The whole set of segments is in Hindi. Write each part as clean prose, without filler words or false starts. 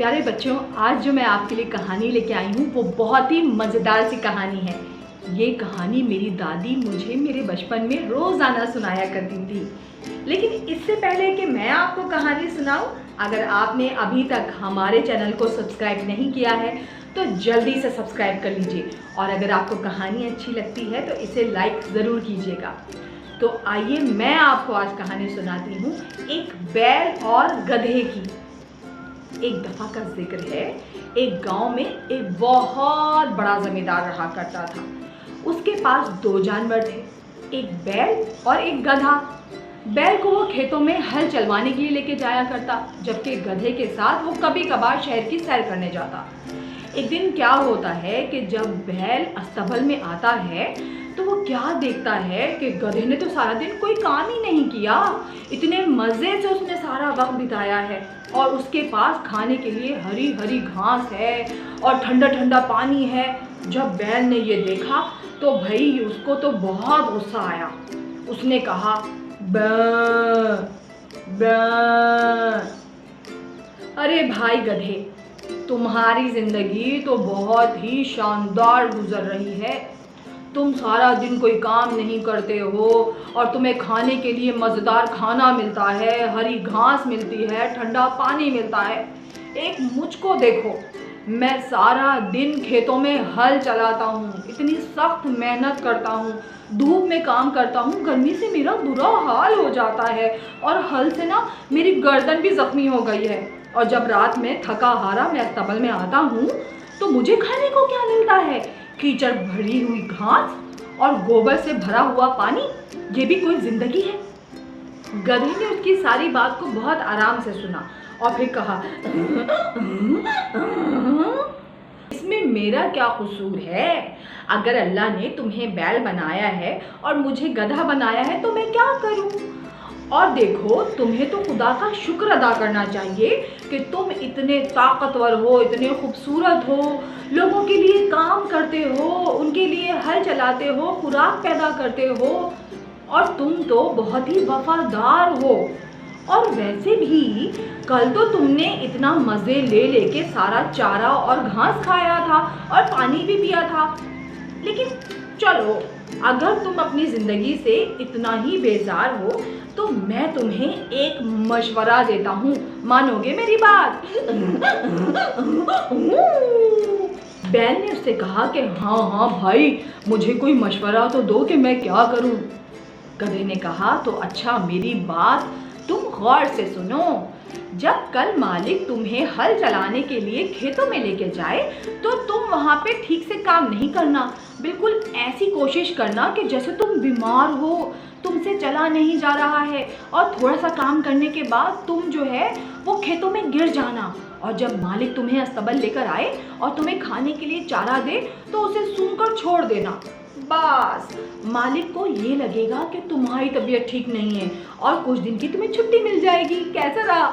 प्यारे बच्चों, आज जो मैं आपके लिए कहानी लेके आई हूँ वो बहुत ही मज़ेदार सी कहानी है। ये कहानी मेरी दादी मुझे मेरे बचपन में रोज़ाना सुनाया करती थी। लेकिन इससे पहले कि मैं आपको कहानी सुनाऊँ, अगर आपने अभी तक हमारे चैनल को सब्सक्राइब नहीं किया है तो जल्दी से सब्सक्राइब कर लीजिए, और अगर आपको कहानी अच्छी लगती है तो इसे लाइक ज़रूर कीजिएगा। तो आइए मैं आपको आज कहानी सुनाती हूँ एक बैल और गधे की। एक दफ़ा का जिक्र है, एक गांव में एक बहुत बड़ा जमींदार रहा करता था। उसके पास दो जानवर थे, एक बैल और एक गधा। बैल को वो खेतों में हल चलवाने के लिए लेके जाया करता, जबकि गधे के साथ वो कभी कभार शहर की सैर करने जाता। एक दिन क्या होता है कि जब बैल अस्तबल में आता है तो वो क्या देखता है कि गधे ने तो सारा दिन कोई काम ही नहीं किया। इतने मज़े से उसने सारा वक्त बिताया है और उसके पास खाने के लिए हरी हरी घास है और ठंडा ठंडा पानी है। जब बैल ने ये देखा तो भाई उसको तो बहुत गुस्सा आया। उसने कहा, ब अरे भाई गधे, तुम्हारी ज़िंदगी तो बहुत ही शानदार गुजर रही है। तुम सारा दिन कोई काम नहीं करते हो और तुम्हें खाने के लिए मज़ेदार खाना मिलता है, हरी घास मिलती है, ठंडा पानी मिलता है। एक मुझको देखो, मैं सारा दिन खेतों में हल चलाता हूँ, इतनी सख्त मेहनत करता हूँ, धूप में काम करता हूँ, गर्मी से मेरा बुरा हाल हो जाता है और हल से ना मेरी गर्दन भी ज़ख्मी हो गई है। और जब रात में थका हारा मैं अस्तबल में आता हूँ तो मुझे खाने को क्या मिलता है? कीचड़ भरी हुई घास और गोबर से भरा हुआ पानी। ये भी कोई जिंदगी है? गधे ने उसकी सारी बात को बहुत आराम से सुना और फिर कहा, इसमें मेरा क्या कसूर है? अगर अल्लाह ने तुम्हें बैल बनाया है और मुझे गधा बनाया है तो मैं क्या करूं? और देखो, तुम्हें तो खुदा का शुक्र अदा करना चाहिए कि तुम इतने ताकतवर हो, इतने खूबसूरत हो, लोगों के लिए काम करते हो, उनके लिए हल चलाते हो, खुराक पैदा करते हो, और तुम तो बहुत ही वफादार हो। और वैसे भी कल तो तुमने इतना मज़े ले लेके सारा चारा और घास खाया था और पानी भी पिया था। लेकिन चलो, अगर तुम अपनी ज़िंदगी से इतना ही बेजार हो तो मैं तुम्हें एक मशवरा देता हूँ, मानोगे मेरी बात? बैल ने उससे कहा कि हाँ भाई, मुझे कोई मशवरा तो दो कि मैं क्या करूँ। गधे ने कहा, तो अच्छा मेरी बात तुम गौर से सुनो। जब कल मालिक तुम्हें हल चलाने के लिए खेतों में लेके जाए तो तुम वहाँ पे ठीक से काम नहीं करना। बिल्कुल ऐसी कोशिश करना कि जैसे तुम बीमार हो, तुमसे चला नहीं जा रहा है, और थोड़ा सा काम करने के बाद तुम जो है वो खेतों में गिर जाना। और जब मालिक तुम्हें अस्तबल लेकर आए और तुम्हें खाने के लिए चारा दे तो उसे सूंघकर छोड़ देना। बस मालिक को ये लगेगा कि तुम्हारी तबीयत ठीक नहीं है और कुछ दिन की तुम्हें छुट्टी मिल जाएगी। कैसा रहा?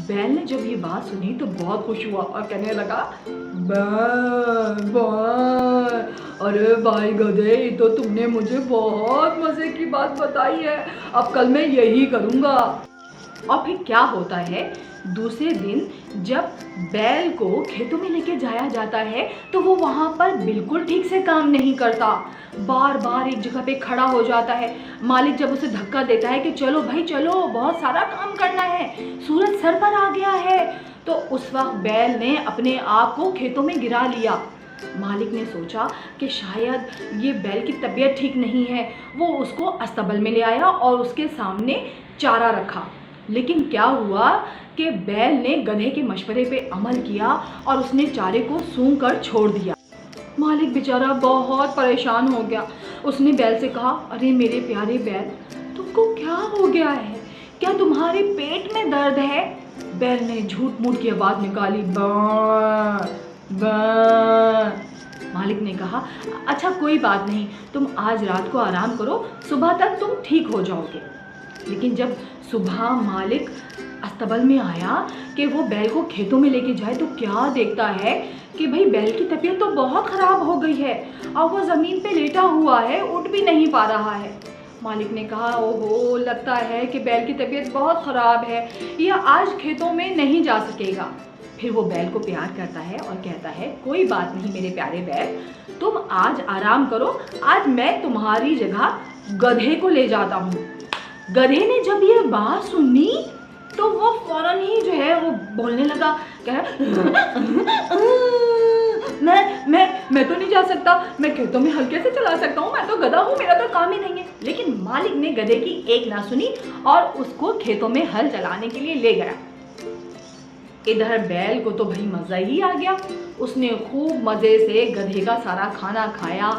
बैल ने जब ये बात सुनी तो बहुत खुश हुआ और कहने लगा, अरे भाई गधे, तो तुमने मुझे बहुत मज़े की बात बताई है, अब कल मैं यही करूँगा। और फिर क्या होता है, दूसरे दिन जब बैल को खेतों में लेके जाया जाता है तो वो वहाँ पर बिल्कुल ठीक से काम नहीं करता, बार बार एक जगह पे खड़ा हो जाता है। मालिक जब उसे धक्का देता है कि चलो भाई चलो, बहुत सारा काम करना है, सूरज सर पर आ गया है, तो उस वक्त बैल ने अपने आप को खेतों में गिरा लिया। मालिक ने सोचा कि शायद ये बैल की तबीयत ठीक नहीं है। वो उसको अस्तबल में ले आया और उसके सामने चारा रखा। लेकिन क्या हुआ कि बैल ने गधे के मशवरे पे अमल किया और उसने चारे को सूंघकर छोड़ दिया। मालिक बेचारा बहुत परेशान हो गया। उसने बैल से कहा, अरे मेरे प्यारे बैल, तुमको क्या हो गया है? क्या तुम्हारे पेट में दर्द है? बैल ने झूठ मूठ की आवाज़ निकाली, मालिक ने कहा, अच्छा कोई बात नहीं, तुम आज रात को आराम करो, सुबह तक तुम ठीक हो जाओगे। लेकिन जब सुबह मालिक अस्तबल में आया कि वो बैल को खेतों में लेके जाए तो क्या देखता है कि भाई बैल की तबीयत तो बहुत ख़राब हो गई है और वो ज़मीन पे लेटा हुआ है, उठ भी नहीं पा रहा है। मालिक ने कहा, ओहो, लगता है कि बैल की तबीयत बहुत ख़राब है, यह आज खेतों में नहीं जा सकेगा। फिर वो बैल को प्यार करता है और कहता है, कोई बात नहीं मेरे प्यारे बैल, तुम आज आराम करो, आज मैं तुम्हारी जगह गधे को ले जाता हूँ। गधे ने जब ये बात सुनी तो वो फौरन ही जो है वो बोलने लगा, कह मैं तो नहीं जा सकता, मैं खेतों में हल्के से चला सकता हूँ, मैं तो गधा हूँ, मेरा तो काम ही नहीं है। लेकिन मालिक ने गधे की एक ना सुनी और उसको खेतों में हल चलाने के लिए ले गया। इधर बैल को तो भाई मज़ा ही आ गया, उसने खूब मज़े से गधे का सारा खाना खाया,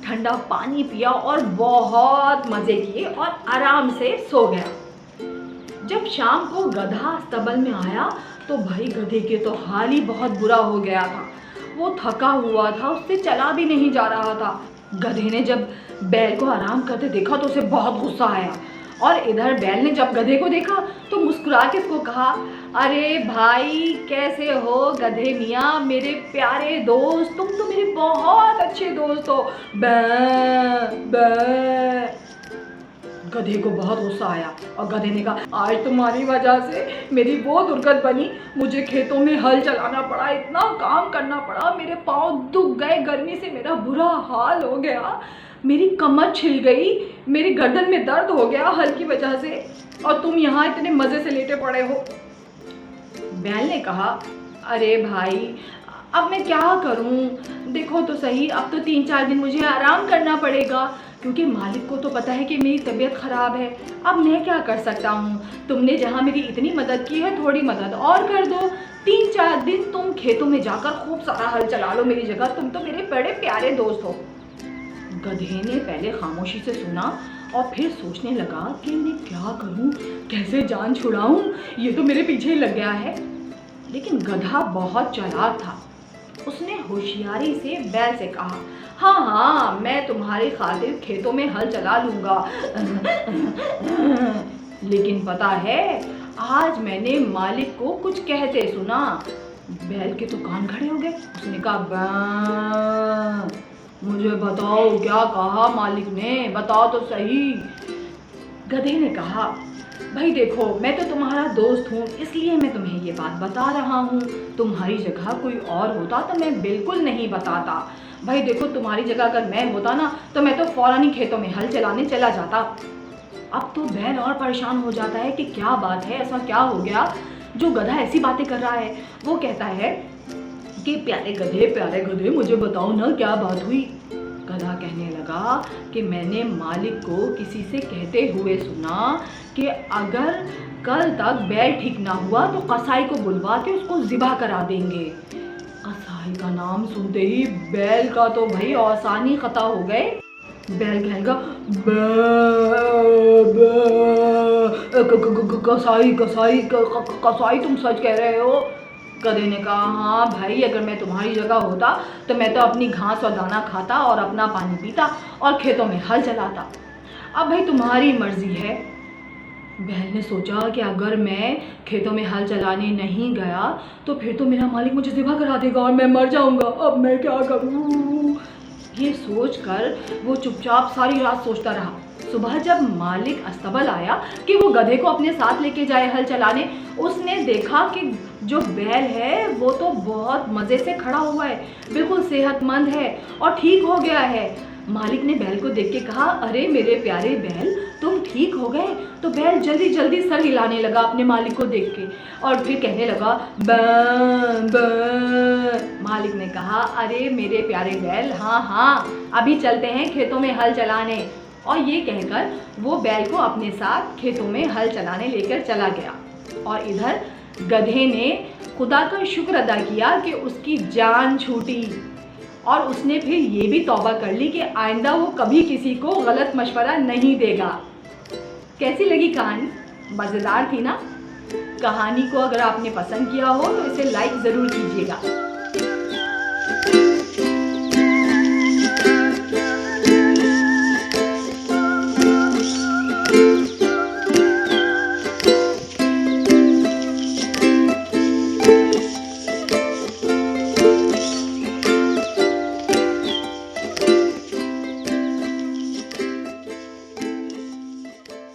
ठंडा पानी पिया और बहुत मज़े किए और आराम से सो गया। जब शाम को गधा अस्तबल में आया तो भाई गधे के तो हाल ही बहुत बुरा हो गया था, वो थका हुआ था, उससे चला भी नहीं जा रहा था। गधे ने जब बैल को आराम करते देखा तो उसे बहुत गुस्सा आया और इधर बैल ने जब गधे को देखा तो मुस्कुरा के उसको कहा, अरे भाई कैसे हो गधे मियाँ, मेरे प्यारे दोस्त, तुम तो मेरे बहुत अच्छे दोस्त हो। बै गधे को बहुत गुस्सा आया और गधे ने कहा, आज तुम्हारी वजह से मेरी वो दुर्गत बनी, मुझे खेतों में हल चलाना पड़ा, इतना काम करना पड़ा, मेरे पाँव दुख गए, गर्मी से मेरा बुरा हाल हो गया, मेरी कमर छिल गई, मेरी गर्दन में दर्द हो गया हल की वजह से, और तुम यहाँ इतने मज़े से लेटे पड़े हो। बैल ने कहा, अरे भाई अब मैं क्या करूं, देखो तो सही, अब तो 3-4 दिन मुझे आराम करना पड़ेगा, क्योंकि मालिक को तो पता है कि मेरी तबीयत ख़राब है। अब मैं क्या कर सकता हूँ, तुमने जहाँ मेरी इतनी मदद की है थोड़ी मदद और कर दो, 3-4 दिन तुम खेतों में जाकर खूब सारा हल चला लो मेरी जगह, तुम तो मेरे बड़े प्यारे दोस्त हो। गधे ने पहले खामोशी से सुना और फिर सोचने लगा कि मैं क्या करूं, कैसे जान छुड़ाऊं, ये तो मेरे पीछे ही लग गया है। लेकिन गधा बहुत चालाक था, उसने होशियारी से बैल से कहा, हाँ हाँ मैं तुम्हारी खातिर खेतों में हल चला लूँगा, लेकिन पता है आज मैंने मालिक को कुछ कहते सुना। बैल के तो कान खड़े हो गए, उसने कहा, मुझे बताओ क्या कहा मालिक ने, बताओ तो सही। गधे ने कहा, भाई देखो मैं तो तुम्हारा दोस्त हूँ इसलिए मैं तुम्हें ये बात बता रहा हूँ, तुम्हारी जगह कोई और होता तो मैं बिल्कुल नहीं बताता। भाई देखो तुम्हारी जगह अगर मैं होता ना तो मैं तो फौरन ही खेतों में हल चलाने चला जाता। अब तो बैल और परेशान हो जाता है कि क्या बात है, ऐसा क्या हो गया जो गधा ऐसी बातें कर रहा है। वो कहता है कि प्यारे गधे मुझे बताओ ना क्या बात हुई। गधा कहने लगा कि मैंने मालिक को किसी से कहते हुए सुना कि अगर कल तक बैल ठीक ना हुआ तो कसाई को बुलवा के उसको ज़िबा करा देंगे। कसाई का नाम सुनते ही बैल का तो भाई औसानी खता हो गए। बैल कहेगा, कसाई तुम सच कह रहे हो। गधे ने कहा, हाँ भाई अगर मैं तुम्हारी जगह होता तो मैं तो अपनी घास और दाना खाता और अपना पानी पीता और खेतों में हल चलाता। अब भाई तुम्हारी मर्जी है। बैल ने सोचा कि अगर मैं खेतों में हल चलाने नहीं गया तो फिर तो मेरा मालिक मुझे ज़िबा करा देगा और मैं मर जाऊंगा, अब मैं क्या करूं। ये सोचकर वो चुपचाप सारी रात सोचता रहा। सुबह जब मालिक अस्तबल आया कि वो गधे को अपने साथ लेके जाए हल चलाने, उसने देखा कि जो बैल है वो तो बहुत मज़े से खड़ा हुआ है, बिल्कुल सेहतमंद है और ठीक हो गया है। मालिक ने बैल को देख के कहा, अरे मेरे प्यारे बैल तुम ठीक हो गए। तो बैल जल्दी जल्दी सर हिलाने लगा अपने मालिक को देख के और फिर कहने लगा, बै बै। मालिक ने कहा, अरे मेरे प्यारे बैल हाँ हाँ अभी चलते हैं खेतों में हल चलाने। और ये कहकर वो बैल को अपने साथ खेतों में हल चलाने लेकर चला गया। और इधर गधे ने खुदा का शुक्र अदा किया कि उसकी जान छूटी और उसने फिर ये भी तौबा कर ली कि आइंदा वो कभी किसी को गलत मशवरा नहीं देगा। कैसी लगी कहानी? मज़ेदार थी ना? कहानी को अगर आपने पसंद किया हो तो इसे लाइक ज़रूर कीजिएगा।